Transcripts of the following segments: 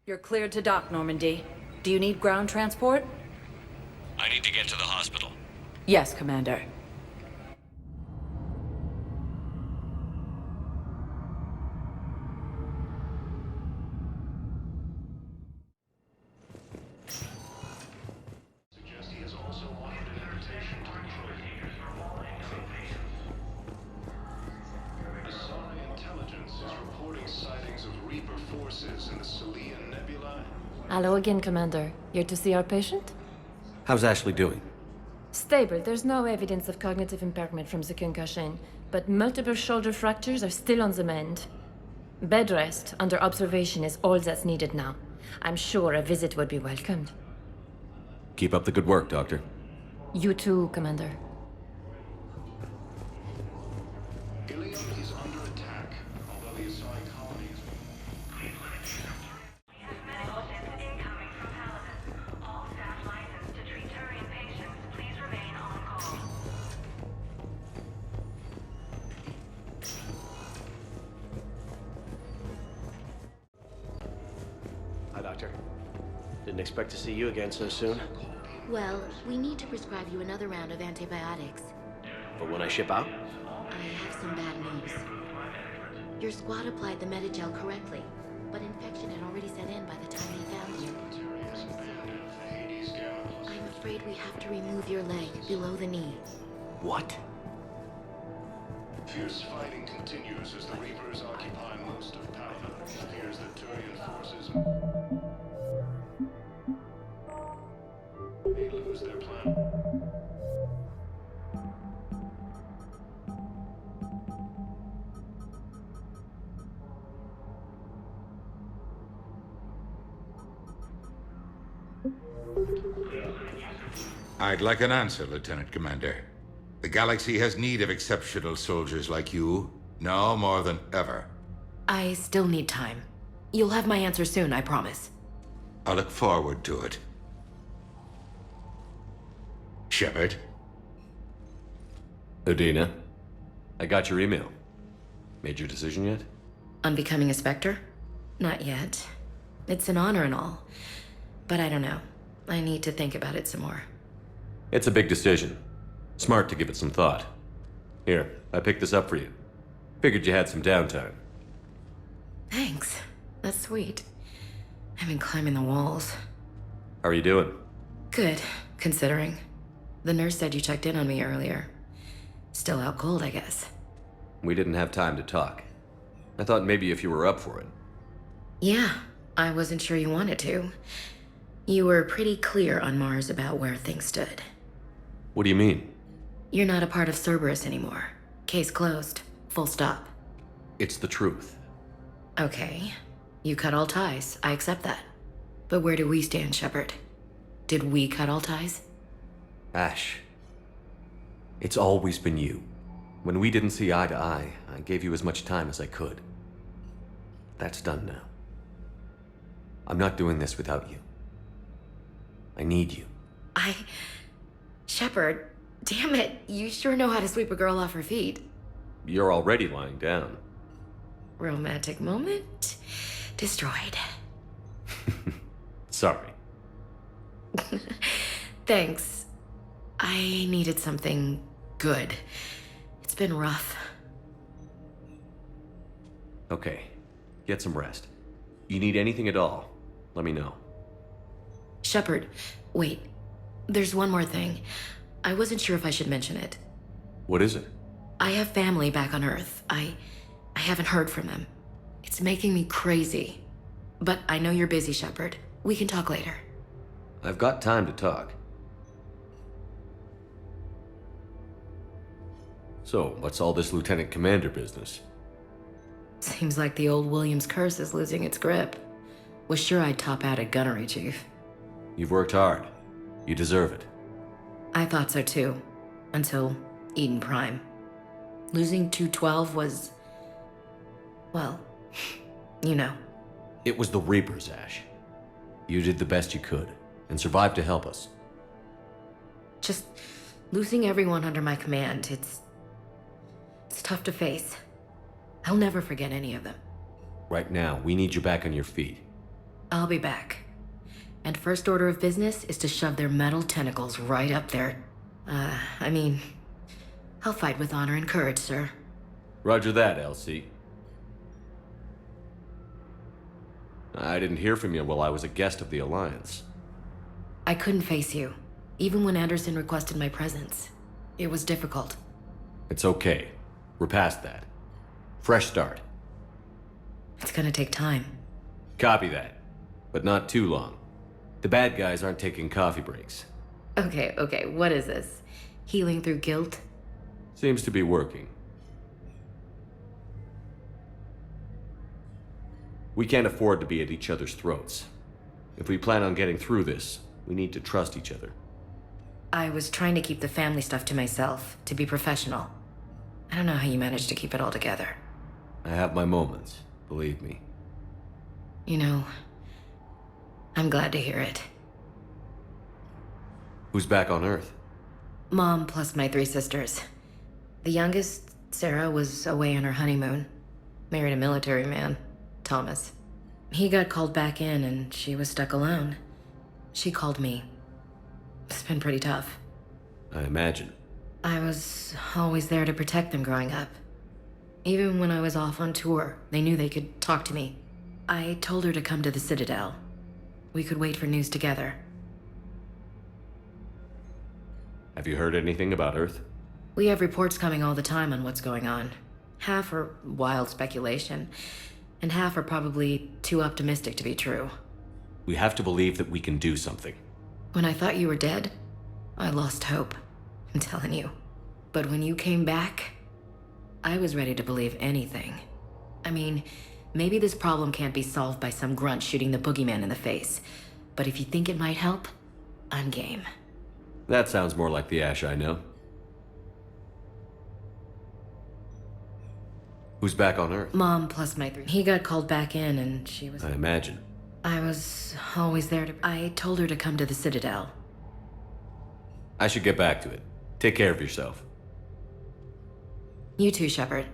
You're cleared to dock, Normandy. Do you need ground transport? I need to get to the hospital. Yes, Commander. Hello again, Commander. Here to see our patient? How's Ashley doing? Stable. There's no evidence of cognitive impairment from the concussion, but multiple shoulder fractures are still on the mend. Bed rest under observation is all that's needed now. I'm sure a visit would be welcomed. Keep up the good work, Doctor. You too, Commander. Ilium is under attack, although the assigned colonies... Hi, Doctor. Didn't expect to see you again so soon. Well, we need to prescribe you another round of antibiotics. But when I ship out? I have some bad news. Your squad applied the Medigel correctly, but infection had already set in by the time they found you. I'm afraid we have to remove your leg below the knee. What? Fierce fighting continues as the Reapers occupy most of Papa. It appears that Turian forces may lose their plan. I'd like an answer, Lieutenant Commander. The galaxy has need of exceptional soldiers like you, now more than ever. I still need time. You'll have my answer soon, I promise. I look forward to it. Shepard? Udina, I got your email. Made your decision yet? On becoming a Spectre? Not yet. It's an honor and all. But I don't know. I need to think about it some more. It's a big decision. Smart to give it some thought. Here, I picked this up for you. Figured you had some downtime. Thanks. That's sweet. I've been climbing the walls. How are you doing? Good, considering. The nurse said you checked in on me earlier. Still out cold, I guess. We didn't have time to talk. I thought maybe if you were up for it. Yeah, I wasn't sure you wanted to. You were pretty clear on Mars about where things stood. What do you mean? You're not a part of Cerberus anymore. Case closed. Full stop. It's the truth. Okay. You cut all ties. I accept that. But where do we stand, Shepard? Did we cut all ties? Ash. It's always been you. When we didn't see eye to eye, I gave you as much time as I could. That's done now. I'm not doing this without you. I need you. Shepard, damn it, you sure know how to sweep a girl off her feet. You're already lying down. Romantic moment destroyed. Sorry. Thanks. I needed something good. It's been rough. Okay, get some rest. You need anything at all, let me know. Shepard, wait. There's one more thing. I wasn't sure if I should mention it. What is it? I have family back on Earth. I haven't heard from them. It's making me crazy. But I know you're busy, Shepard. We can talk later. I've got time to talk. So, what's all this Lieutenant Commander business? Seems like the old Williams curse is losing its grip. Was sure I'd top out at gunnery, Chief. You've worked hard. You deserve it. I thought so too. Until Eden Prime. Losing 212 was... well, you know. It was the Reapers, Ash. You did the best you could, and survived to help us. Just losing everyone under my command, it's tough to face. I'll never forget any of them. Right now, we need you back on your feet. I'll be back. And first order of business is to shove their metal tentacles right up there. I'll fight with honor and courage, sir. Roger that, LC. I didn't hear from you while I was a guest of the Alliance. I couldn't face you, even when Anderson requested my presence. It was difficult. It's okay. We're past that. Fresh start. It's gonna take time. Copy that. But not too long. The bad guys aren't taking coffee breaks. Okay, what is this? Healing through guilt? Seems to be working. We can't afford to be at each other's throats. If we plan on getting through this, we need to trust each other. I was trying to keep the family stuff to myself, to be professional. I don't know how you managed to keep it all together. I have my moments, believe me. You know, I'm glad to hear it. Who's back on Earth? Mom plus my 3 sisters. The youngest, Sarah, was away on her honeymoon. Married a military man, Thomas. He got called back in and she was stuck alone. She called me. It's been pretty tough. I imagine. I was always there to protect them growing up. Even when I was off on tour, they knew they could talk to me. I told her to come to the Citadel. We could wait for news together. Have you heard anything about Earth? We have reports coming all the time on what's going on. Half are wild speculation, and half are probably too optimistic to be true. We have to believe that we can do something. When I thought you were dead, I lost hope. I'm telling you. But when you came back, I was ready to believe anything. I mean, maybe this problem can't be solved by some grunt shooting the boogeyman in the face. But if you think it might help, I'm game. That sounds more like the Ash I know. Who's back on Earth? Mom plus my 3. He got called back in and she was... I imagine. I was always there to... I told her to come to the Citadel. I should get back to it. Take care of yourself. You too, Shepard.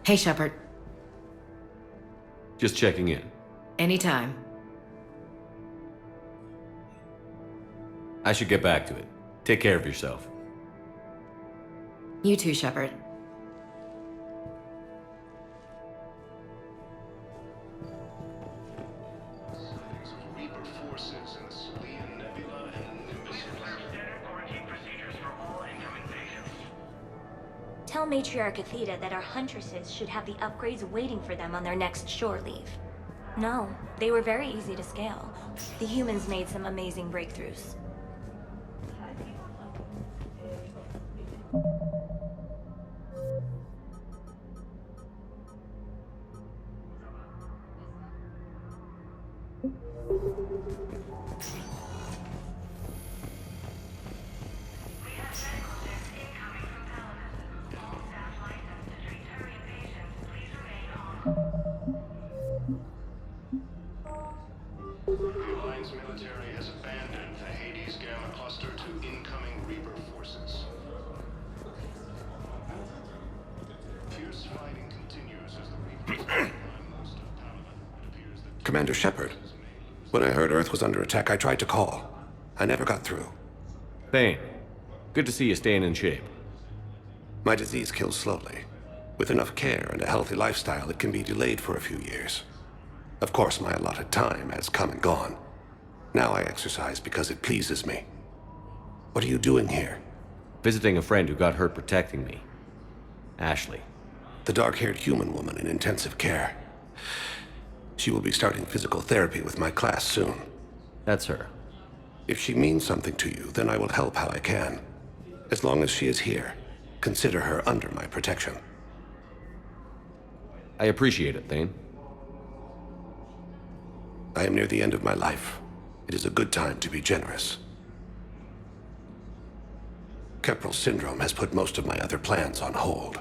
Hey, Shepard. Just checking in. Anytime. I should get back to it. Take care of yourself. You too, Shepard. Sightings of Reaper forces in the Salian Nebula and Nimbus. Tell Matriarch Athena that our huntresses should have the upgrades waiting for them on their next shore leave. No, they were very easy to scale. The humans made some amazing breakthroughs. The Alliance military has abandoned the Hades Gamma cluster to incoming Reaper forces. Fierce fighting continues as the Reapers occupy most of Paladin. It appears that Commander Shepard, when I heard Earth was under attack, I tried to call. I never got through. Thane, good to see you staying in shape. My disease kills slowly. With enough care and a healthy lifestyle, it can be delayed for a few years. Of course, my allotted time has come and gone. Now I exercise because it pleases me. What are you doing here? Visiting a friend who got hurt protecting me. Ashley. The dark-haired human woman in intensive care. She will be starting physical therapy with my class soon. That's her. If she means something to you, then I will help how I can. As long as she is here, consider her under my protection. I appreciate it, Thane. I am near the end of my life. It is a good time to be generous. Keppel syndrome has put most of my other plans on hold.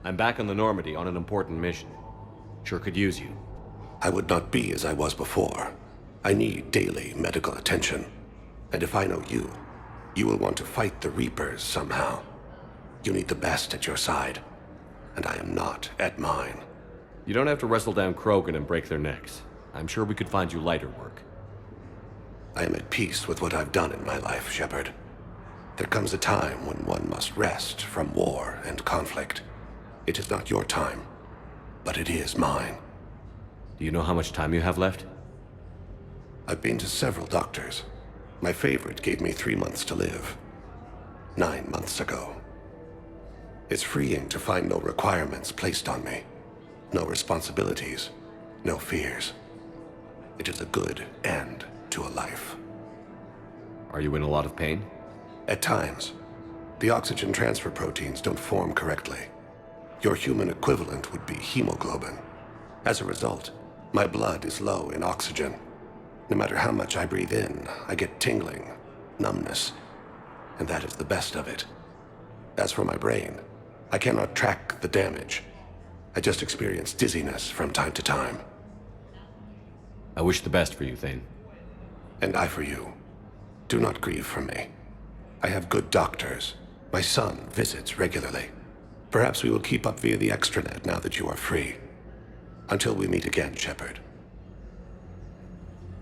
I'm back on the Normandy on an important mission. Sure could use you. I would not be as I was before. I need daily medical attention. And if I know you, you will want to fight the Reapers somehow. You need the best at your side, and I am not at mine. You don't have to wrestle down Krogan and break their necks. I'm sure we could find you lighter work. I am at peace with what I've done in my life, Shepard. There comes a time when one must rest from war and conflict. It is not your time, but it is mine. Do you know how much time you have left? I've been to several doctors. My favorite gave me 3 months to live. 9 months ago. It's freeing to find no requirements placed on me. No responsibilities, no fears. It is a good end to a life. Are you in a lot of pain? At times. The oxygen transfer proteins don't form correctly. Your human equivalent would be hemoglobin. As a result, my blood is low in oxygen. No matter how much I breathe in, I get tingling, numbness, and that is the best of it. As for my brain, I cannot track the damage. I just experience dizziness from time to time. I wish the best for you, Thane. And I for you. Do not grieve for me. I have good doctors. My son visits regularly. Perhaps we will keep up via the extranet now that you are free. Until we meet again, Shepard.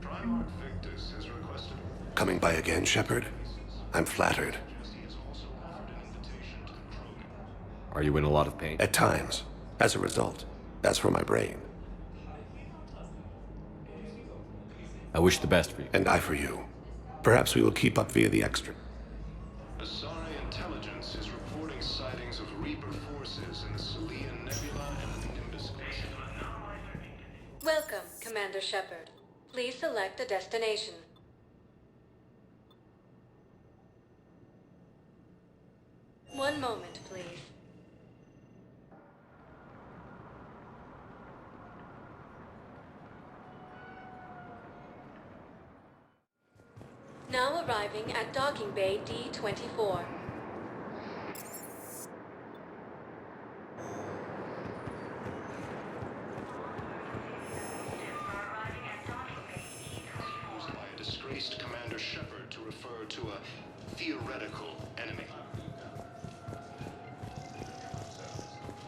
Primarch Victus has requested. Coming by again, Shepard? I'm flattered. He has also offered an invitation to the Krogan. Are you in a lot of pain? At times. As a result. As for my brain. I wish the best for you. And I for you. Perhaps we will keep up via the extra. Asari intelligence is reporting sightings of Reaper forces in the Salian Nebula and the Nimbus Cluster. Welcome, Commander Shepard. Please select a destination. One moment, please. Now arriving at docking bay D-24. Used by a disgraced Commander Shepard to refer to a theoretical enemy.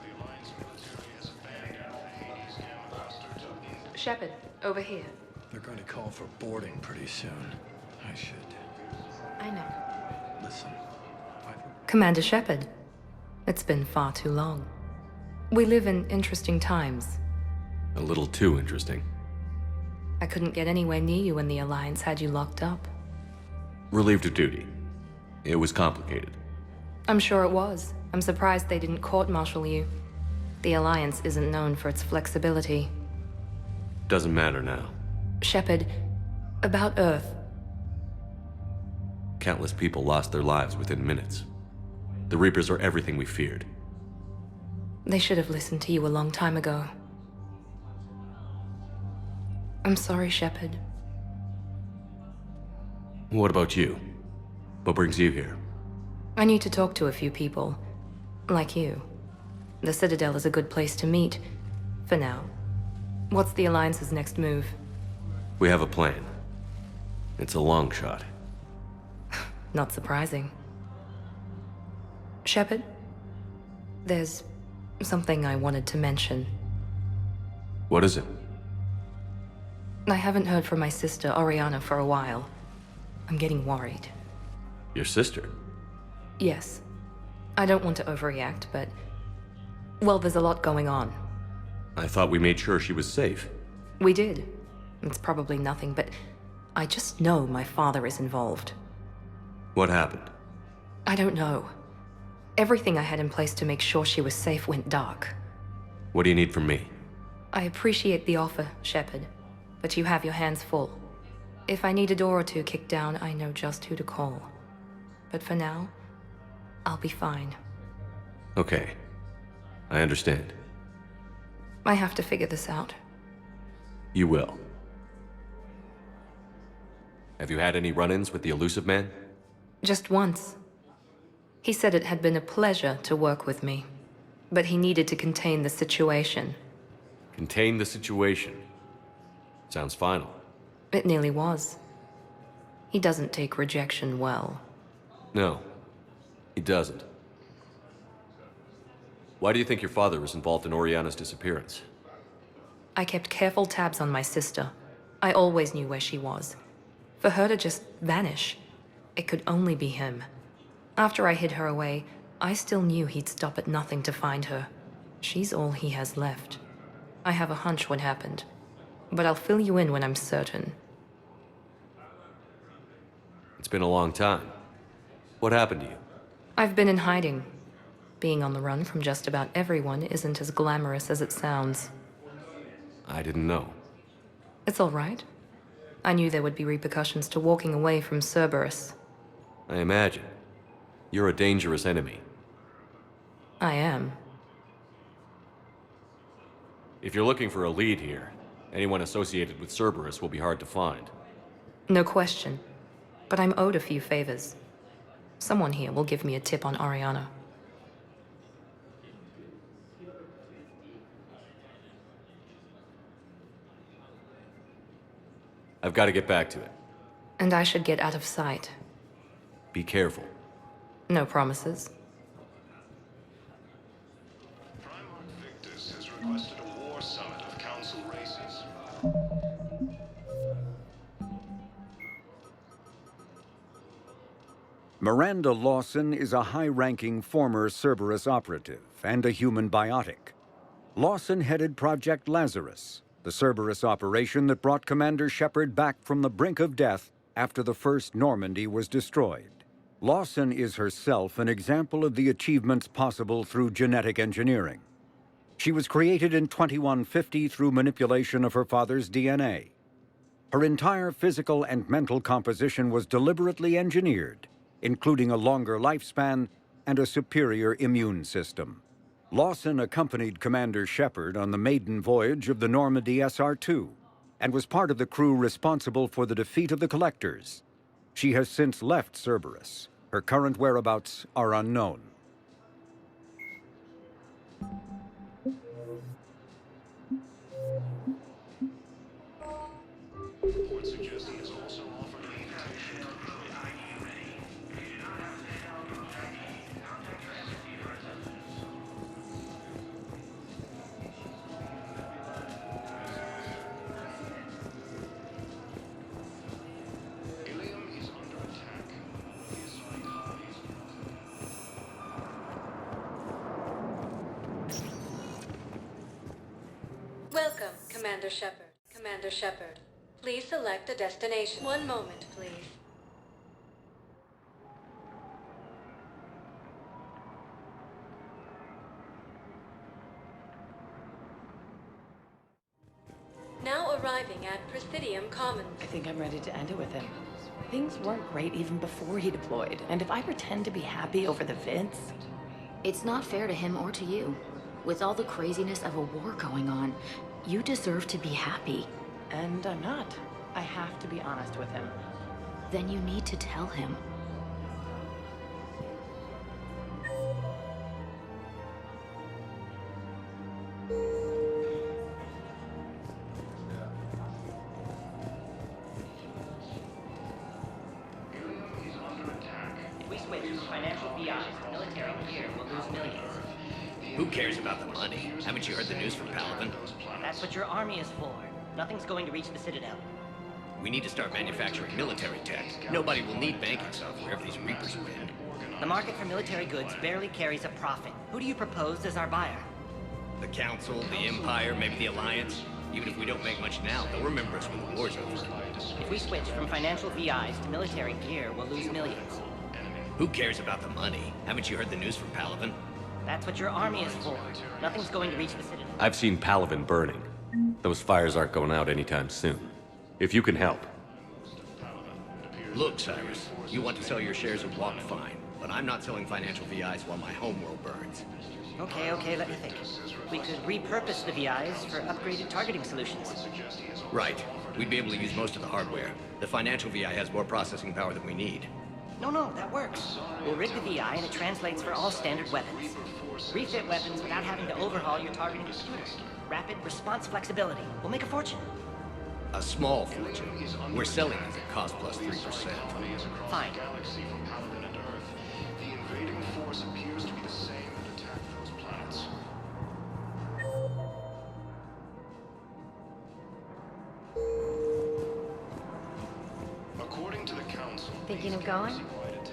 The Alliance military has abandoned the Hades Gamma cluster to Shepard, over here. They're going to call for boarding pretty soon. I should. I know. Listen. Commander Shepard, it's been far too long. We live in interesting times. A little too interesting. I couldn't get anywhere near you when the Alliance had you locked up. Relieved of duty. It was complicated. I'm sure it was. I'm surprised they didn't court-martial you. The Alliance isn't known for its flexibility. Doesn't matter now. Shepard, about Earth. Countless people lost their lives within minutes. The Reapers are everything we feared. They should have listened to you a long time ago. I'm sorry, Shepard. What about you? What brings you here? I need to talk to a few people. Like you. The Citadel is a good place to meet. For now. What's the Alliance's next move? We have a plan. It's a long shot. Not surprising. Shepard? There's something I wanted to mention. What is it? I haven't heard from my sister, Oriana, for a while. I'm getting worried. Your sister? Yes. I don't want to overreact, but... well, there's a lot going on. I thought we made sure she was safe. We did. It's probably nothing, but I just know my father is involved. What happened? I don't know. Everything I had in place to make sure she was safe went dark. What do you need from me? I appreciate the offer, Shepard, but you have your hands full. If I need a door or two kicked down, I know just who to call. But for now, I'll be fine. Okay. I understand. I have to figure this out. You will. Have you had any run-ins with the elusive man? Just once. He said it had been a pleasure to work with me, but he needed to contain the situation. Contain the situation. Sounds final. It nearly was. He doesn't take rejection well. No, he doesn't. Why do you think your father was involved in Oriana's disappearance? I kept careful tabs on my sister. I always knew where she was. For her to just vanish, it could only be him. After I hid her away, I still knew he'd stop at nothing to find her. She's all he has left. I have a hunch what happened, but I'll fill you in when I'm certain. It's been a long time. What happened to you? I've been in hiding. Being on the run from just about everyone isn't as glamorous as it sounds. I didn't know. It's all right. I knew there would be repercussions to walking away from Cerberus. I imagine. You're a dangerous enemy. I am. If you're looking for a lead here, anyone associated with Cerberus will be hard to find. No question. But I'm owed a few favors. Someone here will give me a tip on Oriana. I've got to get back to it. And I should get out of sight. Be careful. No promises. Primarch Victus has requested a war summit of council races. Miranda Lawson is a high-ranking former Cerberus operative and a human biotic. Lawson headed Project Lazarus, the Cerberus operation that brought Commander Shepard back from the brink of death after the first Normandy was destroyed. Lawson is herself an example of the achievements possible through genetic engineering. She was created in 2150 through manipulation of her father's DNA. Her entire physical and mental composition was deliberately engineered, including a longer lifespan and a superior immune system. Lawson accompanied Commander Shepard on the maiden voyage of the Normandy SR-2 and was part of the crew responsible for the defeat of the Collectors. She has since left Cerberus. Her current whereabouts are unknown. Report suggesting has also offered an invitation. Ilium is under attack. Welcome, Commander Shepard. Commander Shepard, please select a destination. One moment, please. Now arriving at Presidium Commons. I think I'm ready to end it with him. Things weren't great even before he deployed, and if I pretend to be happy over the vids... It's not fair to him or to you. With all the craziness of a war going on, you deserve to be happy. And I'm not. I have to be honest with him. Then you need to tell him. If we switch from financial VIs to military gear, we'll lose millions. Who cares about the money? Haven't you heard the news from Paladin? That's what your army is for. Nothing's going to reach the Citadel. We need to start manufacturing military tech. Nobody will need banking software if these Reapers win. The market for military goods barely carries a profit. Who do you propose as our buyer? The Council, the Empire, maybe the Alliance. Even if we don't make much now, they'll remember us when the war's over. If we switch from financial VIs to military gear, we'll lose millions. Who cares about the money? Haven't you heard the news from Paladin? That's what your army is for. Nothing's going to reach the Citadel. I've seen Paladin burning. Those fires aren't going out anytime soon. If you can help. Look, Cyrus, you want to sell your shares of Walk, fine. But I'm not selling financial VIs while my homeworld burns. Okay, let me think. We could repurpose the VIs for upgraded targeting solutions. Right. We'd be able to use most of the hardware. The financial VI has more processing power than we need. No, that works. We'll rig the VI and it translates for all standard weapons. Refit weapons without having to overhaul your targeting computer. Rapid response flexibility. We'll make a fortune. A small fortune. We're selling it at cost plus 3%. Fine. The invading force appears to be the same that attacked those planets. According to the Council, Thinking of going?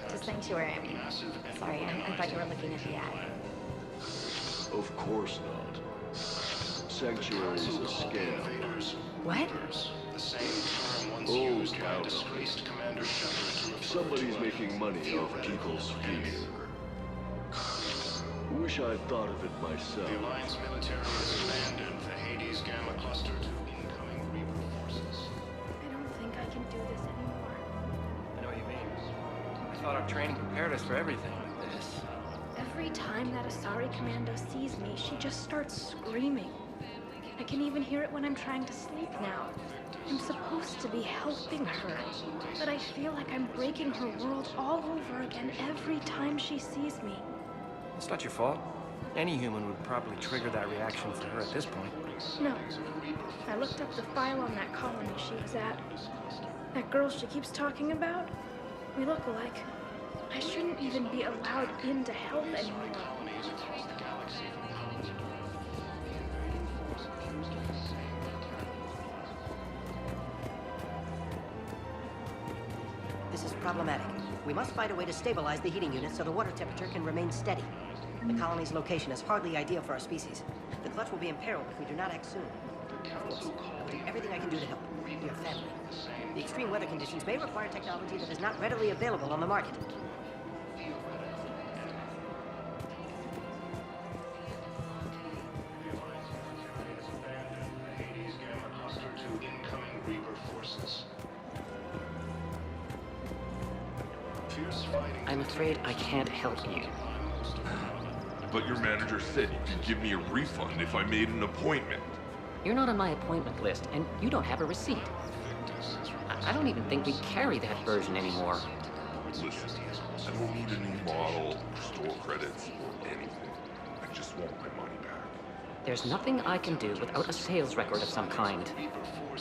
To Sanctuary, I mean. Sorry, I thought you were looking at the ad. Of course not. Sanctuary is a scam. What? the same term once Oh, used by a disgraced Commander Shepard to refer Somebody's to making money off people's fear. Wish I'd thought of it myself. The Alliance military has abandoned the Hades Gamma cluster to incoming Reaper forces. I don't think I can do this anymore. I know what you mean. I thought our training prepared us for everything like this. Every time that Asari Commando sees me, she just starts screaming. I can even hear it when I'm trying to sleep now. I'm supposed to be helping her, but I feel like I'm breaking her world all over again every time she sees me. It's not your fault. Any human would probably trigger that reaction for her at this point. No. I looked up the file on that colony she's at. That girl she keeps talking about? We look alike. I shouldn't even be allowed in to help anymore. This is problematic. We must find a way to stabilize the heating unit so the water temperature can remain steady. The colony's location is hardly ideal for our species. The clutch will be imperiled if we do not act soon. Of course, I will do everything I can do to help. Your family. The extreme weather conditions may require technology that is not readily available on the market. I'm afraid I can't help you. But your manager said you could give me a refund if I made an appointment. You're not on my appointment list, and you don't have a receipt. I don't even think we carry that version anymore. Listen, I don't need a new model, store credits, or anything. I just want my money back. There's nothing I can do without a sales record of some kind.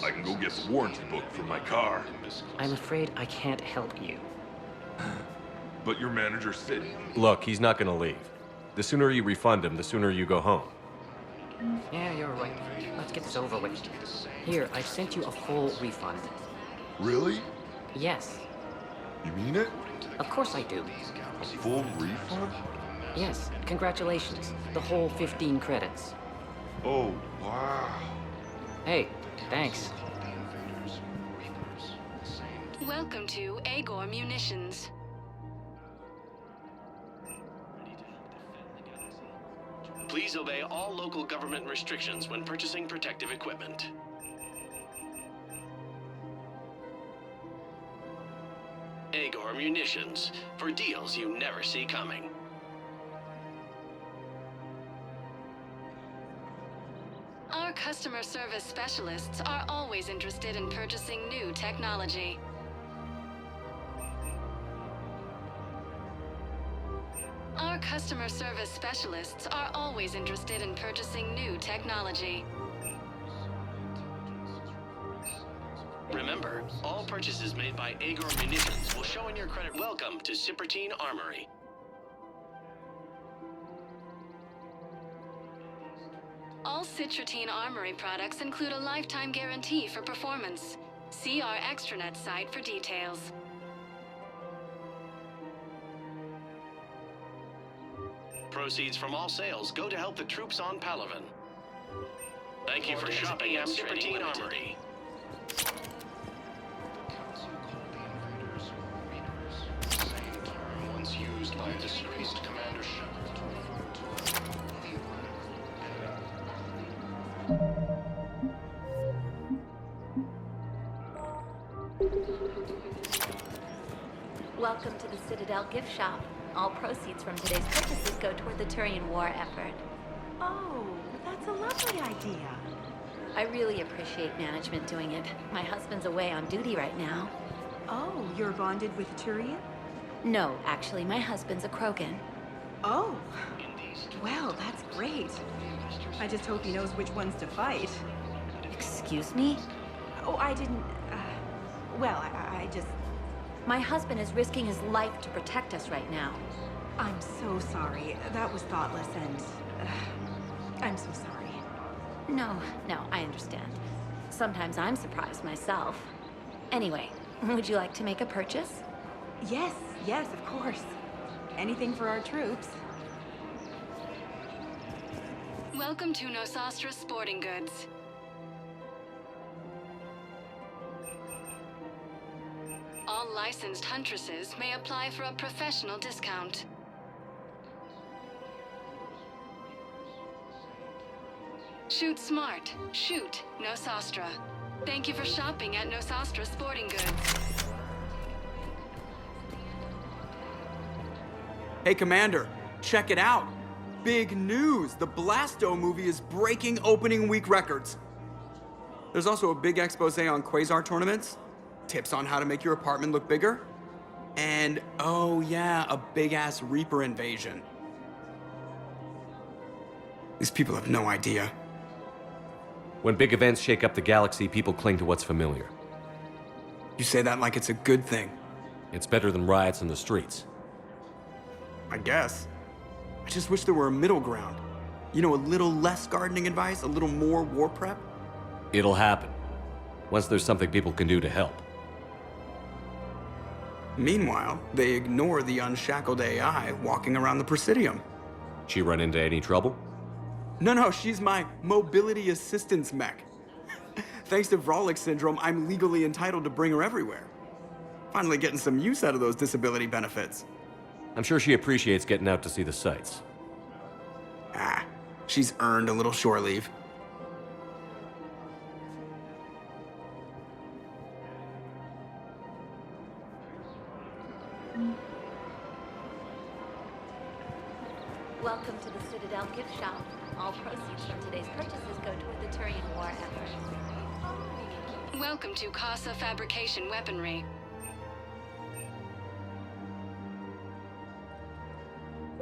I can go get the warranty book for my car. I'm afraid I can't help you. But your manager said... Look, he's not gonna leave. The sooner you refund him, the sooner you go home. Yeah, you're right. Let's get this over with. Here, I've sent you a full refund. Really? Yes. You mean it? Of course I do. A full refund? Yes, congratulations. The whole 15 credits. Oh, wow. Hey, thanks. Welcome to Agor Munitions. Please obey all local government restrictions when purchasing protective equipment. Agor Munitions, for deals you never see coming. Our customer service specialists are always interested in purchasing new technology. Our customer service specialists are always interested in purchasing new technology. Remember, all purchases made by Agor Munitions will show in your credit welcome to Cipertine Armory. All Cipertine Armory products include a lifetime guarantee for performance. See our extranet site for details. Proceeds from all sales go to help the troops on Palaven. Thank you for shopping at Cipertine Armory. Once used by a disgraced Commander Shepard to refer to Welcome to the Citadel gift shop. All proceeds from today's purchases go toward the Turian war effort. Oh, that's a lovely idea. I really appreciate management doing it. My husband's away on duty right now. Oh, you're bonded with Turian? No, actually, my husband's a Krogan. Oh. Well, that's great. I just hope he knows which ones to fight. Excuse me? Oh, I didn't... well, I just... My husband is risking his life to protect us right now. I'm so sorry. That was thoughtless and... I'm so sorry. No, I understand. Sometimes I'm surprised myself. Anyway, would you like to make a purchase? Yes, of course. Anything for our troops. Welcome to Nosastra Sporting Goods. All licensed huntresses may apply for a professional discount. Shoot smart. Shoot Nosastra. Thank you for shopping at Nosastra Sporting Goods. Hey, Commander, check it out. Big news! The Blasto movie is breaking opening week records. There's also a big expose on Quasar tournaments, tips on how to make your apartment look bigger, and, oh yeah, a big-ass Reaper invasion. These people have no idea. When big events shake up the galaxy, people cling to what's familiar. You say that like it's a good thing. It's better than riots in the streets. I guess. I just wish there were a middle ground. You know, a little less gardening advice, a little more war prep. It'll happen. Once there's something people can do to help. Meanwhile, they ignore the unshackled AI walking around the Presidium. She run into any trouble? No, she's my mobility assistance mech. Thanks to Vrolic syndrome, I'm legally entitled to bring her everywhere. Finally getting some use out of those disability benefits. I'm sure she appreciates getting out to see the sights. She's earned a little shore leave. Welcome to the Citadel gift shop. All proceeds from today's purchases go to the Turian War effort. Welcome to Casa Fabrication Weaponry.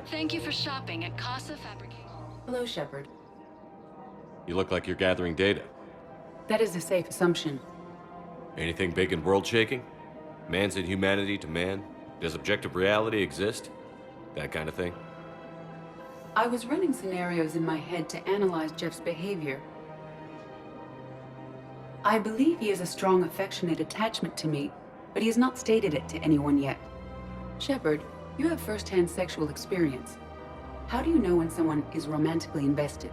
Thank you for shopping at Casa Fabrication. Hello, Shepard. You look like you're gathering data. That is a safe assumption. Anything big and world-shaking? Man's inhumanity to man? Does objective reality exist? That kind of thing? I was running scenarios in my head to analyze Jeff's behavior. I believe he has a strong affectionate attachment to me, but he has not stated it to anyone yet. Shepard, you have first-hand sexual experience. How do you know when someone is romantically invested?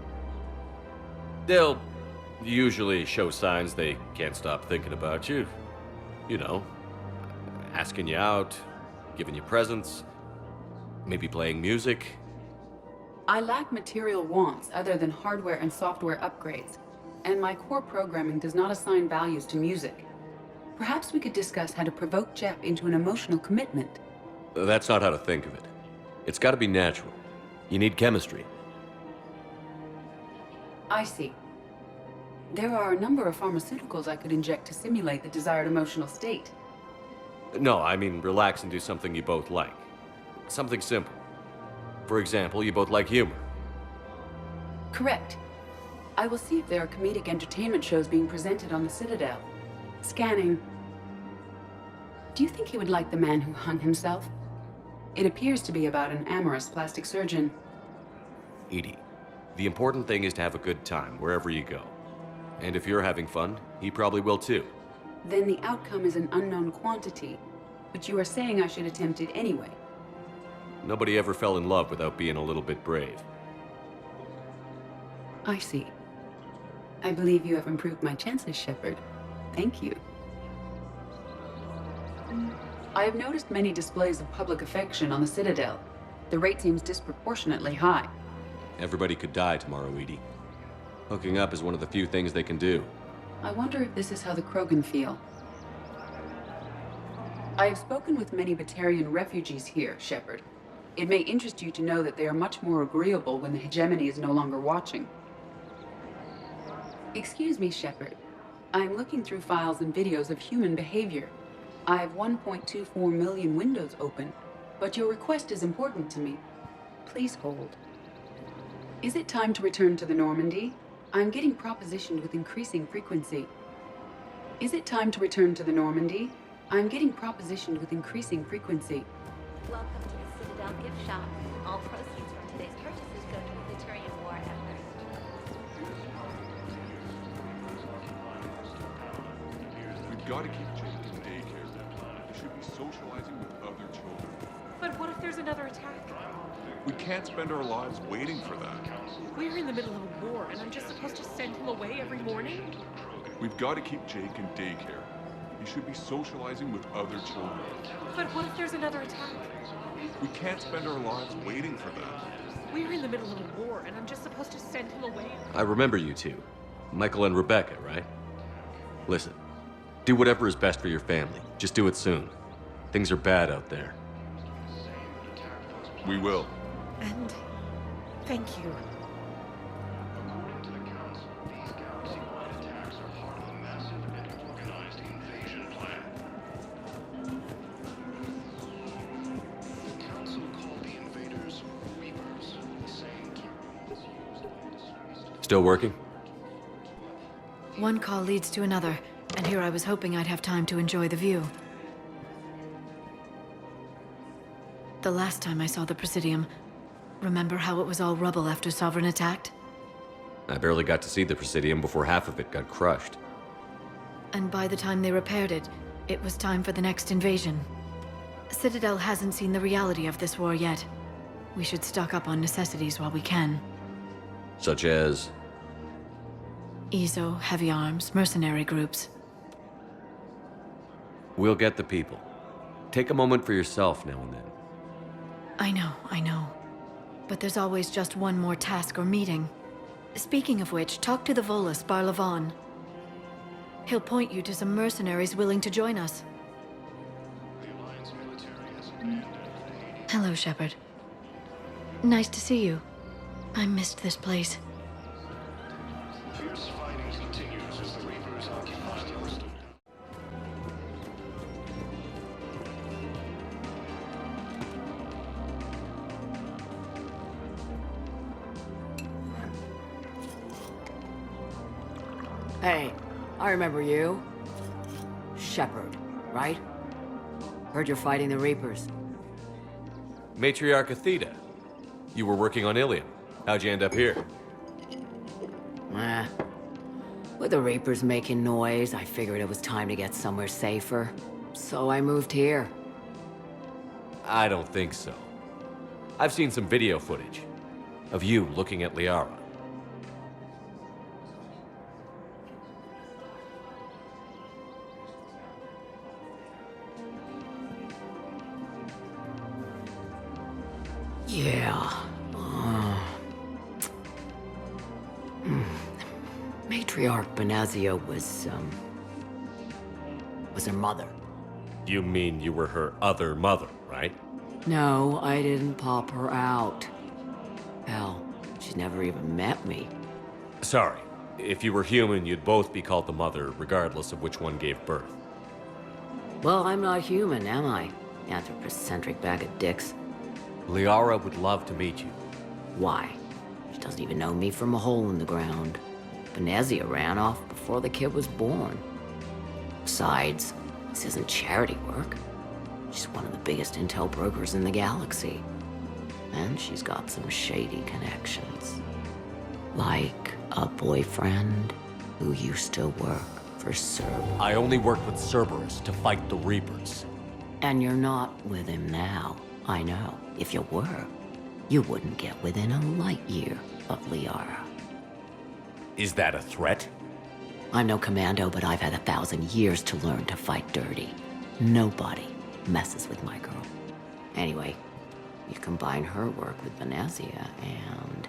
They'll usually show signs they can't stop thinking about you. You know, asking you out, giving you presents, maybe playing music. I lack material wants other than hardware and software upgrades, and my core programming does not assign values to music. Perhaps we could discuss how to provoke Jeff into an emotional commitment. That's not how to think of it. It's got to be natural. You need chemistry. I see. There are a number of pharmaceuticals I could inject to simulate the desired emotional state. No, I mean relax and do something you both like. Something simple. For example, you both like humor. Correct. I will see if there are comedic entertainment shows being presented on the Citadel. Scanning. Do you think he would like The Man Who Hung Himself? It appears to be about an amorous plastic surgeon. Edie, the important thing is to have a good time wherever you go. And if you're having fun, he probably will too. Then the outcome is an unknown quantity, but you are saying I should attempt it anyway. Nobody ever fell in love without being a little bit brave. I see. I believe you have improved my chances, Shepard. Thank you. I have noticed many displays of public affection on the Citadel. The rate seems disproportionately high. Everybody could die tomorrow, Edie. Hooking up is one of the few things they can do. I wonder if this is how the Krogan feel. I have spoken with many Batarian refugees here, Shepard. It may interest you to know that they are much more agreeable when the hegemony is no longer watching. Excuse me, Shepard. I am looking through files and videos of human behavior. I have 1.24 million windows open, but your request is important to me. Please hold. Is it time to return to the Normandy? I'm getting propositioned with increasing frequency. Is it time to return to the Normandy? I'm getting propositioned with increasing frequency. Welcome to the Citadel gift shop. All proceeds from today's purchases go to military and war efforts. We've got to keep Jade in daycare. We should be socializing with other children. But what if there's another attack? We can't spend our lives waiting for that. We're in the middle of a war, and I'm just supposed to send him away every morning? We've got to keep Jake in daycare. He should be socializing with other children. But what if there's another attack? We can't spend our lives waiting for that. We're in the middle of a war, and I'm just supposed to send him away? I remember you two. Michael and Rebecca, right? Listen, do whatever is best for your family. Just do it soon. Things are bad out there. We will. And thank you. Still working? One call leads to another, and here I was hoping I'd have time to enjoy the view. The last time I saw the Presidium, remember how it was all rubble after Sovereign attacked? I barely got to see the Presidium before half of it got crushed. And by the time they repaired it, it was time for the next invasion. Citadel hasn't seen the reality of this war yet. We should stock up on necessities while we can. Such as? ESO, heavy arms, mercenary groups. We'll get the people. Take a moment for yourself now and then. I know. But there's always just one more task or meeting. Speaking of which, talk to the Volus, Barlavon. He'll point you to some mercenaries willing to join us. Hello, Shepard. Nice to see you. I missed this place. Fierce fighting continues as the Reapers occupy the rest of Hey, I remember you. Shepard, right? Heard you're fighting the Reapers. Matriarch Athena. You were working on Ilium. How'd you end up here? With the Reapers making noise, I figured it was time to get somewhere safer. So I moved here. I don't think so. I've seen some video footage of you looking at Liara. Yeah. Matriarch Benazia was her mother. You mean you were her other mother, right? No, I didn't pop her out. Hell, she's never even met me. Sorry. If you were human, you'd both be called the mother, regardless of which one gave birth. Well, I'm not human, am I? Anthropocentric bag of dicks. Liara would love to meet you. Why? She doesn't even know me from a hole in the ground. Benazia ran off before the kid was born. Besides, this isn't charity work. She's one of the biggest intel brokers in the galaxy. And she's got some shady connections. Like a boyfriend who used to work for Cerberus. I only worked with Cerberus to fight the Reapers. And you're not with him now, I know. If you were, you wouldn't get within a light year of Liara. Is that a threat? I'm no commando, but I've had 1,000 years to learn to fight dirty. Nobody messes with my girl. Anyway, you combine her work with Benazia and...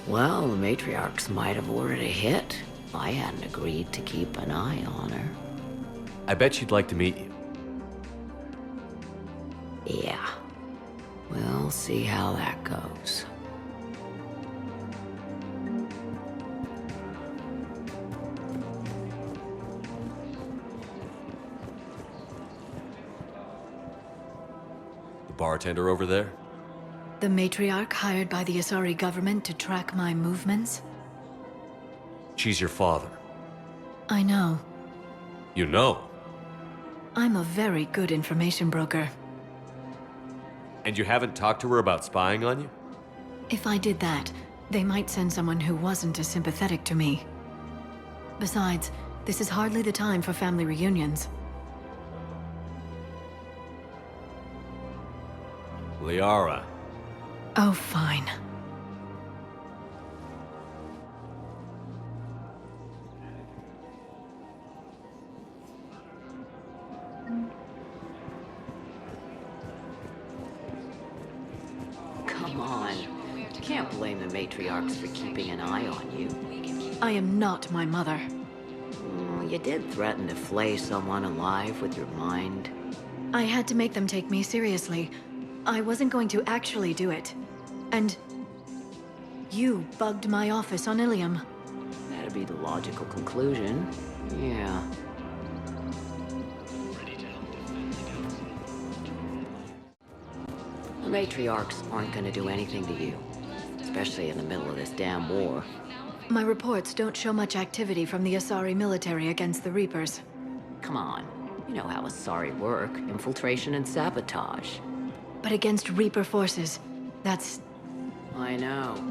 well, the matriarchs might have ordered a hit if I hadn't agreed to keep an eye on her. I bet she'd like to meet you. Yeah. We'll see how that goes. The bartender over there? The matriarch hired by the Asari government to track my movements? She's your father. I know. You know. I'm a very good information broker. And you haven't talked to her about spying on you? If I did that, they might send someone who wasn't as sympathetic to me. Besides, this is hardly the time for family reunions. Liara. Oh, fine. Come on. Can't blame the matriarchs for keeping an eye on you. I am not my mother. You did threaten to flay someone alive with your mind. I had to make them take me seriously. I wasn't going to actually do it. And you bugged my office on Ilium. That'd be the logical conclusion. Yeah. The matriarchs aren't gonna do anything to you, especially in the middle of this damn war. My reports don't show much activity from the Asari military against the Reapers. Come on, you know how Asari work. Infiltration and sabotage. But against Reaper forces, that's... I know.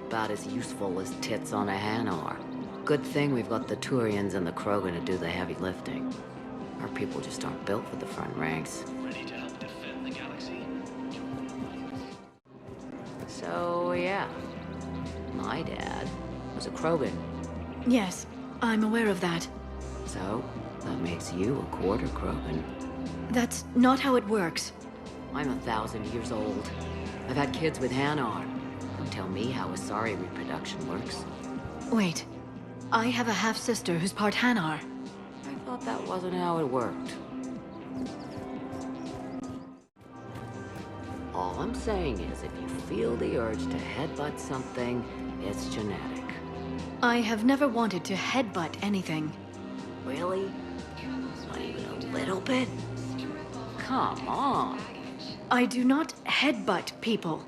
About as useful as tits on a Hanar. Good thing we've got the Turians and the Krogan to do the heavy lifting. Our people just aren't built for the front ranks. Ready to help defend the galaxy? So, yeah. My dad was a Krogan. Yes, I'm aware of that. So, that makes you a quarter Krogan. That's not how it works. I'm 1,000 years old. I've had kids with Hanar. Don't tell me how Asari reproduction works. Wait, I have a half-sister who's part Hanar. I thought that wasn't how it worked. All I'm saying is if you feel the urge to headbutt something, it's genetic. I have never wanted to headbutt anything. Really? Not even a little bit? Come on. I do not headbutt people.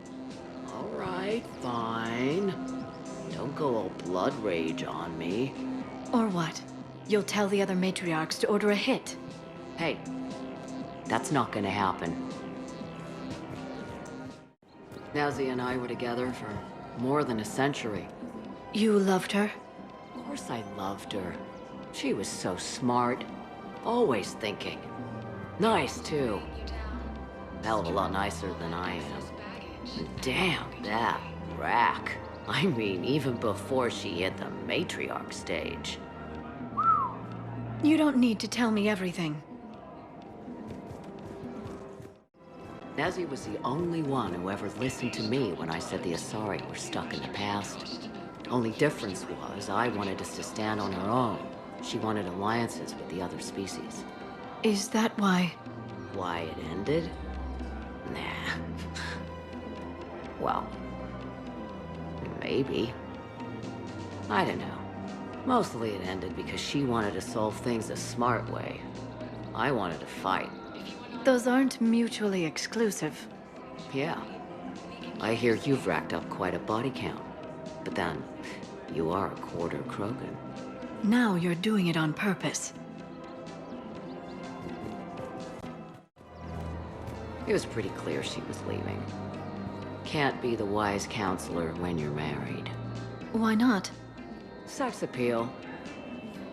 All right, fine. Don't go all blood rage on me. Or what? You'll tell the other matriarchs to order a hit. Hey, that's not gonna happen. Nazi and I were together for more than a century. You loved her? Of course I loved her. She was so smart. Always thinking. Nice, too. Hell of a lot nicer than I am. And damn, that rack. I mean, even before she hit the matriarch stage. You don't need to tell me everything. Nazi was the only one who ever listened to me when I said the Asari were stuck in the past. Only difference was I wanted us to stand on our own. She wanted alliances with the other species. Is that why? Why it ended? Nah. Well, maybe. I don't know. Mostly it ended because she wanted to solve things a smart way. I wanted to fight. Those aren't mutually exclusive. Yeah. I hear you've racked up quite a body count. But then, you are a quarter Krogan. Now you're doing it on purpose. It was pretty clear she was leaving. Can't be the wise counselor when you're married. Why not? Sex appeal.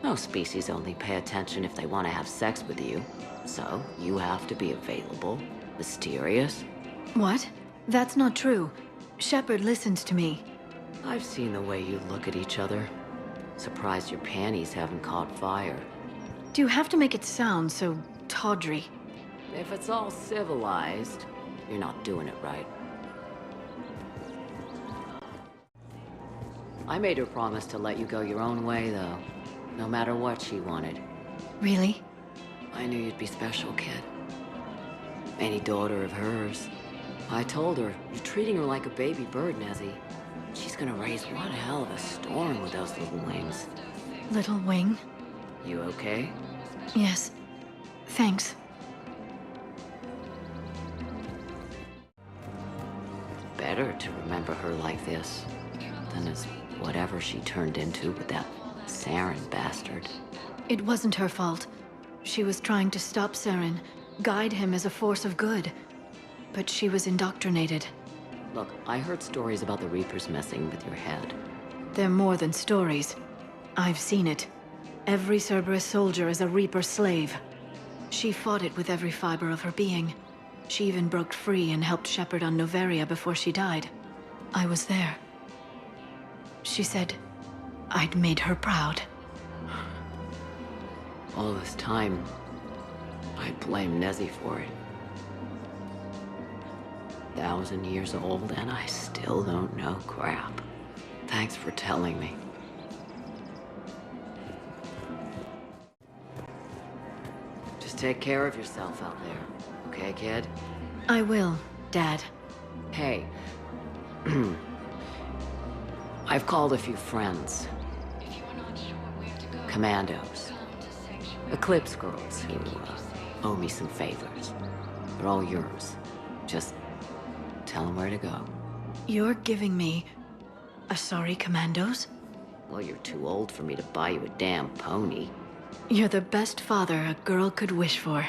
Most species only pay attention if they want to have sex with you. So, you have to be available, mysterious. What? That's not true. Shepard listens to me. I've seen the way you look at each other. Surprised your panties haven't caught fire. Do you have to make it sound so tawdry? If it's all civilized, you're not doing it right. I made her promise to let you go your own way, though. No matter what she wanted. Really? I knew you'd be special, kid. Any daughter of hers. I told her, you're treating her like a baby bird, Nezzy. She's gonna raise one hell of a storm with those little wings. Little wing? You okay? Yes. Thanks. Better to remember her like this than as whatever she turned into with that Saren bastard. It wasn't her fault. She was trying to stop Saren, guide him as a force of good. But she was indoctrinated. Look, I heard stories about the Reapers messing with your head. They're more than stories. I've seen it. Every Cerberus soldier is a Reaper slave. She fought it with every fiber of her being. She even broke free and helped shepherd on Noveria before she died. I was there. She said I'd made her proud. All this time, I blame Nezzy for it. 1,000 years old, and I still don't know crap. Thanks for telling me. Just take care of yourself out there, okay, kid? I will, Dad. Hey, I've called a few friends. Commandos. Eclipse girls who owe me some favors. They're all yours. Just tell them where to go. You're giving me Asari Commandos? Well, you're too old for me to buy you a damn pony. You're the best father a girl could wish for.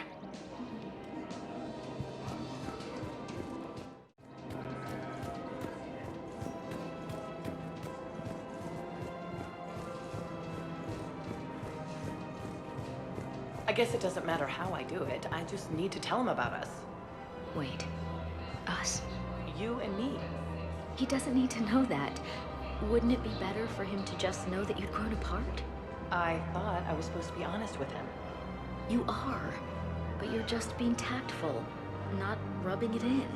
I guess it doesn't matter how I do it. I just need to tell him about us. Wait. Us? You and me. He doesn't need to know that. Wouldn't it be better for him to just know that you'd grown apart? I thought I was supposed to be honest with him. You are, but you're just being tactful, not rubbing it in.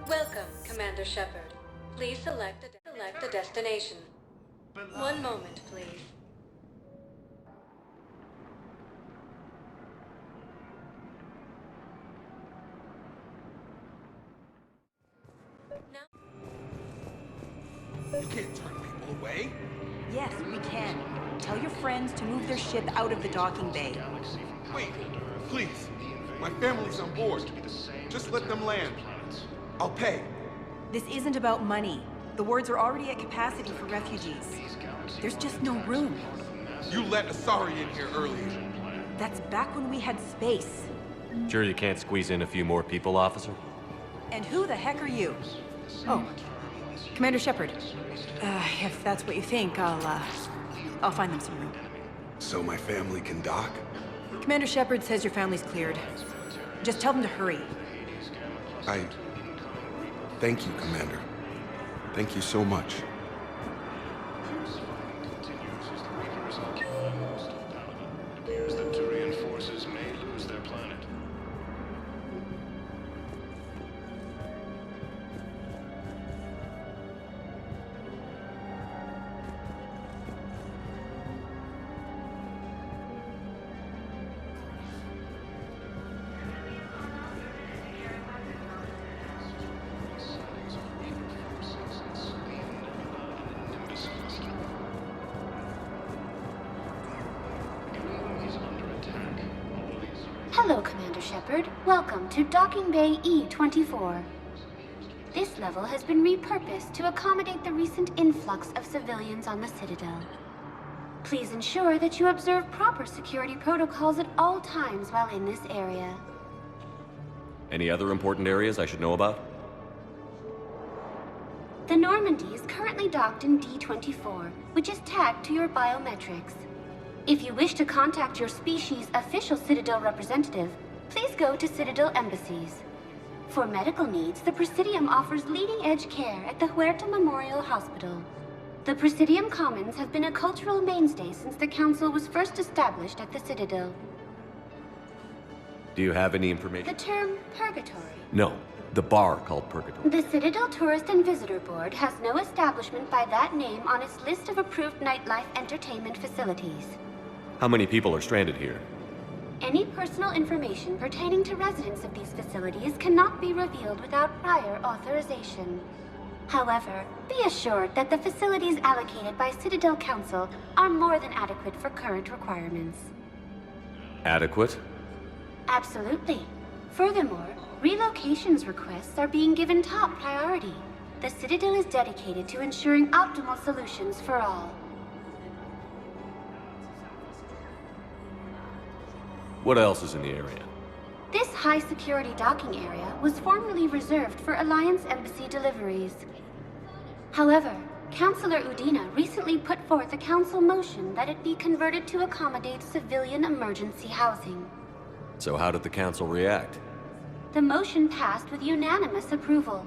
Welcome, Commander Shepard. Please select a destination. One moment, please. You can't turn people away. Yes, we can. Tell your friends to move their ship out of the docking bay. Wait, please. My family's on board. Just let them land. I'll pay. This isn't about money. The wards are already at capacity for refugees. There's just no room. You let Asari in here earlier. That's back when we had space. Sure you can't squeeze in a few more people, officer? And who the heck are you? Oh, Commander Shepard. If that's what you think, I'll find them some room. So my family can dock? Commander Shepard says your family's cleared. Just tell them to hurry. Thank you, Commander. Thank you so much. Appears that Turian forces may lose their planet. Hello, Commander Shepard. Welcome to Docking Bay E-24. This level has been repurposed to accommodate the recent influx of civilians on the Citadel. Please ensure that you observe proper security protocols at all times while in this area. Any other important areas I should know about? The Normandy is currently docked in D-24, which is tagged to your biometrics. If you wish to contact your species' official Citadel representative, please go to Citadel embassies. For medical needs, the Presidium offers leading-edge care at the Huerta Memorial Hospital. The Presidium Commons have been a cultural mainstay since the Council was first established at the Citadel. Do you have any information? The term purgatory. No. The bar called Purgatory. The Citadel Tourist and Visitor Board has no establishment by that name on its list of approved nightlife entertainment facilities. How many people are stranded here? Any personal information pertaining to residents of these facilities cannot be revealed without prior authorization. However, be assured that the facilities allocated by Citadel Council are more than adequate for current requirements. Adequate? Absolutely. Furthermore, relocations requests are being given top priority. The Citadel is dedicated to ensuring optimal solutions for all. What else is in the area? This high-security docking area was formerly reserved for Alliance Embassy deliveries. However, Councilor Udina recently put forth a council motion that it be converted to accommodate civilian emergency housing. So how did the council react? The motion passed with unanimous approval.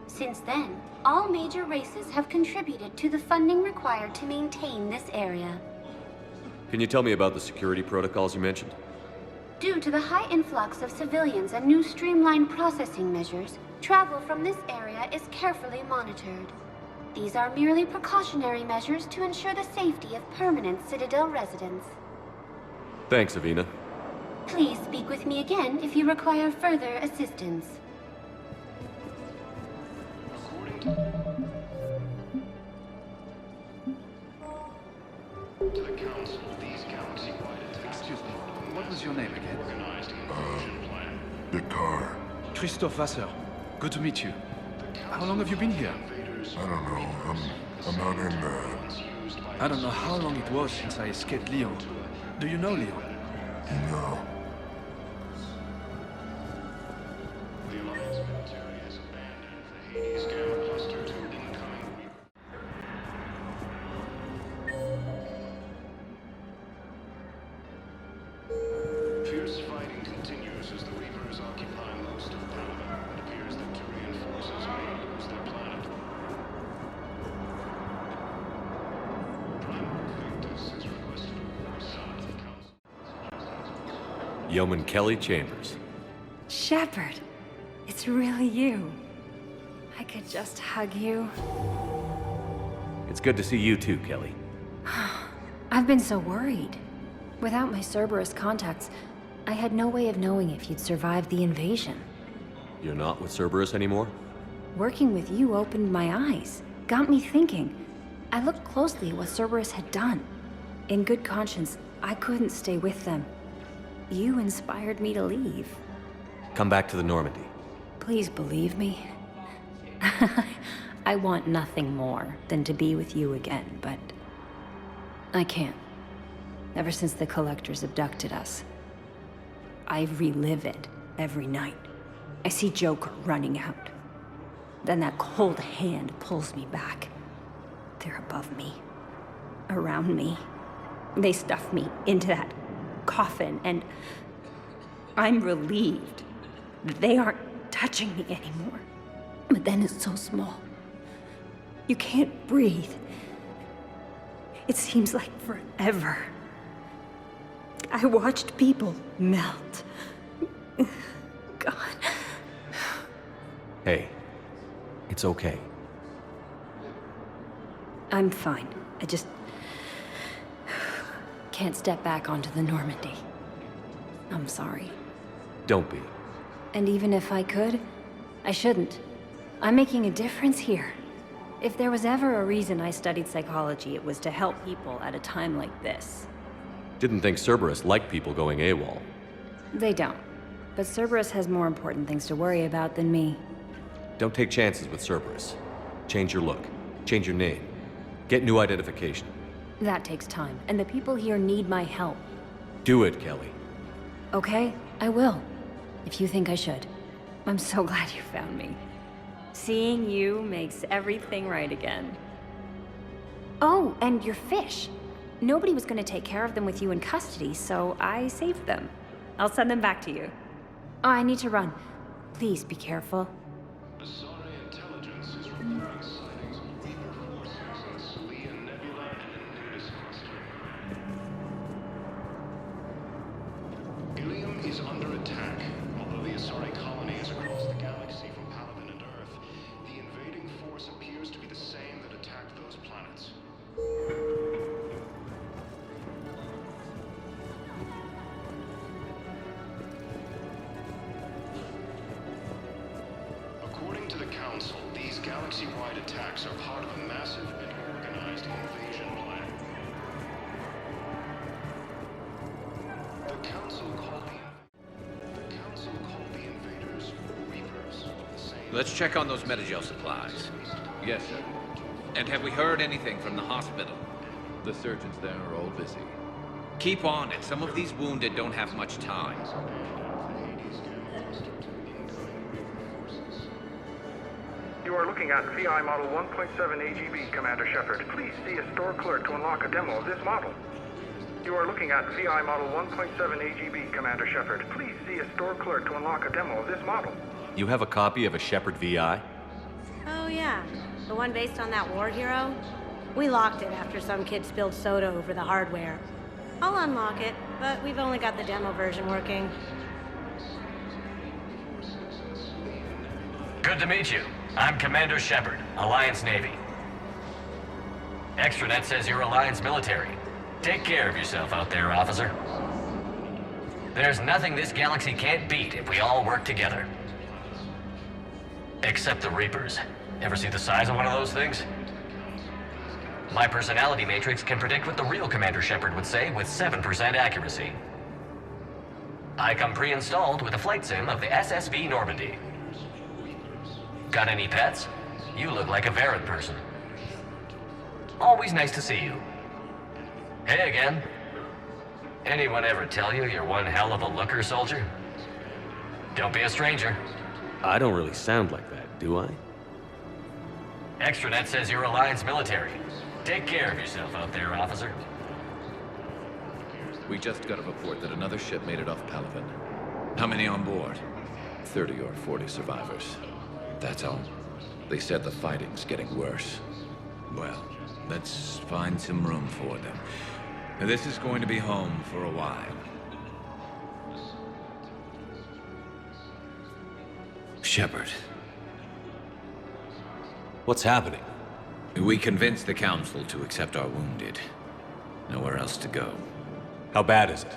Since then, all major races have contributed to the funding required to maintain this area. Can you tell me about the security protocols you mentioned? Due to the high influx of civilians and new streamlined processing measures, travel from this area is carefully monitored. These are merely precautionary measures to ensure the safety of permanent Citadel residents. Thanks, Avina. Please speak with me again if you require further assistance. To the Council, these galaxy-wide attacks... Excuse me, what was your name again? Organized invasion plan. Dakar. Christophe Vasseur. Good to meet you. How long have you been here? I don't know. I'm not in the... I don't know how long it was since I escaped Lyon. Do you know Lyon? No. The Alliance military has abandoned the Hades Gamma cluster to incoming... Fierce fighting continues as the Reapers occupy most of Palaven. It appears that Turian forces may lose their planet. Primal Victus has requested a war side council. Yeoman Kelly Chambers. Shepard, it's really you. I could just hug you. It's good to see you too, Kelly. I've been so worried. Without my Cerberus contacts, I had no way of knowing if you'd survived the invasion. You're not with Cerberus anymore? Working with you opened my eyes, got me thinking. I looked closely at what Cerberus had done. In good conscience, I couldn't stay with them. You inspired me to leave. Come back to the Normandy. Please believe me. I want nothing more than to be with you again, but I can't. Ever since the Collectors abducted us, I relive it every night. I see Joker running out. Then that cold hand pulls me back. They're above me, around me. They stuff me into that coffin, and I'm relieved that they aren't touching me anymore. But then it's so small. You can't breathe. It seems like forever. I watched people melt. God. Hey, it's okay. I'm fine. I just can't step back onto the Normandy. I'm sorry. Don't be. And even if I could, I shouldn't. I'm making a difference here. If there was ever a reason I studied psychology, it was to help people at a time like this. Didn't think Cerberus liked people going AWOL. They don't. But Cerberus has more important things to worry about than me. Don't take chances with Cerberus. Change your look. Change your name. Get new identification. That takes time, and the people here need my help. Do it, Kelly. Okay, I will. If you think I should. I'm so glad you found me. Seeing you makes everything right again. Oh, and your fish. Nobody was going to take care of them with you in custody, so I saved them. I'll send them back to you. Oh, I need to run. Please be careful. Asari intelligence is reporting sightings of Reaper forces in the Salian Nebula and the Nimbus cluster. Ilium is under attack, although the Asari colony is across the galaxy. galaxy-wide attacks are part of a massive and organized invasion plan. The Council called the invaders Reapers. Let's check on those Metagel supplies. Yes, sir. And have we heard anything from the hospital? The surgeons there are all busy. Keep on it. Some of these wounded don't have much time. You are looking at VI Model 1.7 AGB, Commander Shepard. Please see a store clerk to unlock a demo of this model. You are looking at VI Model 1.7 AGB, Commander Shepard. Please see a store clerk to unlock a demo of this model. You have a copy of a Shepard VI? Oh yeah, the one based on that war hero? We locked it after some kid spilled soda over the hardware. I'll unlock it, but we've only got the demo version working. Good to meet you. I'm Commander Shepard, Alliance Navy. Extranet says you're Alliance military. Take care of yourself out there, officer. There's nothing this galaxy can't beat if we all work together. Except the Reapers. Ever see the size of one of those things? My personality matrix can predict what the real Commander Shepard would say with 7% accuracy. I come pre-installed with a flight sim of the SSV Normandy. Got any pets? You look like a Varren person. Always nice to see you. Hey again. Anyone ever tell you you're one hell of a looker, soldier? Don't be a stranger. I don't really sound like that, do I? Extranet says you're Alliance military. Take care of yourself out there, officer. We just got a report that another ship made it off Palaven. How many on board? 30 or 40 survivors. That's all. They said the fighting's getting worse. Well, let's find some room for them. This is going to be home for a while. Shepard. What's happening? We convinced the Council to accept our wounded. Nowhere else to go. How bad is it?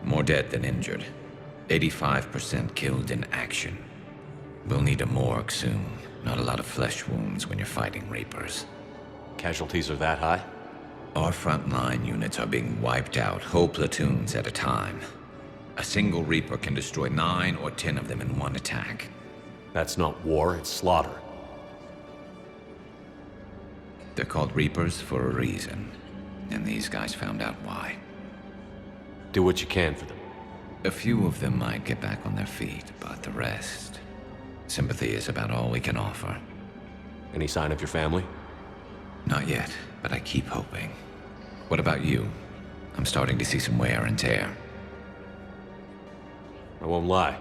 More dead than injured. 85% killed in action. We'll need a morgue soon. Not a lot of flesh wounds when you're fighting Reapers. Casualties are that high? Our frontline units are being wiped out, whole platoons at a time. A single Reaper can destroy 9 or 10 of them in one attack. That's not war, it's slaughter. They're called Reapers for a reason, and these guys found out why. Do what you can for them. A few of them might get back on their feet, but the rest... Sympathy is about all we can offer. Any sign of your family? Not yet, but I keep hoping. What about you? I'm starting to see some wear and tear. I won't lie.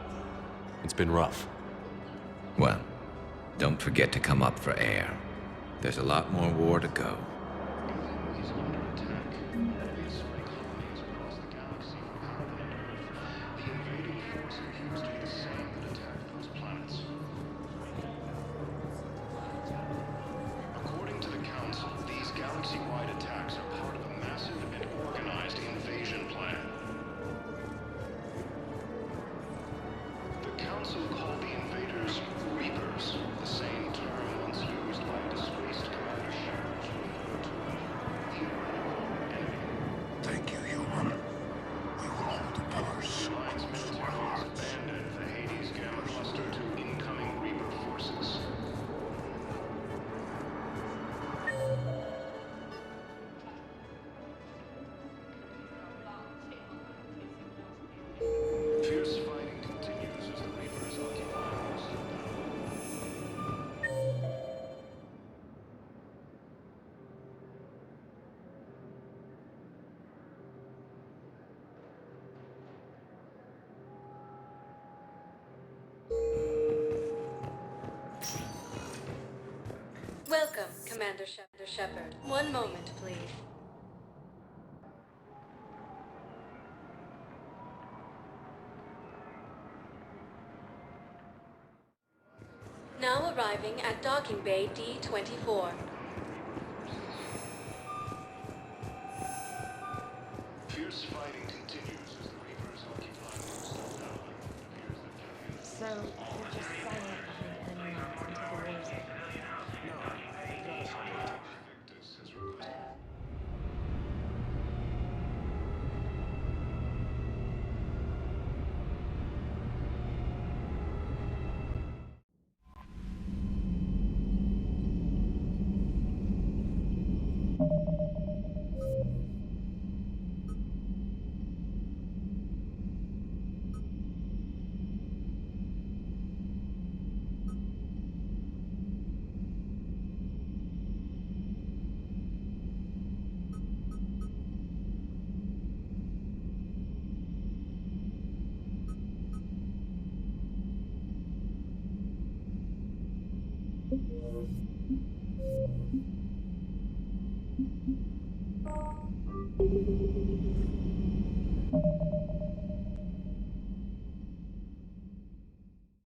It's been rough. Well, don't forget to come up for air. There's a lot more war to go. According to the Council, these galaxy-wide attacks are part of a massive and organized invasion plan. The Council called the invaders Reapers, the same term once used by a disgraced Commander Shepard to refer to the enemy. Thank you, human. We will hold the pillars close to our hearts. Abandoned the Hades Gamma Cluster to incoming Reaper forces. Fierce fighting continues as the Reapers occupy most of the Welcome, Commander Shepard. One moment, please. Now arriving at docking bay D-24. fierce fighting continues as the Reapers occupy most of the So, you're just silent behind enemy lines until the war's over? No,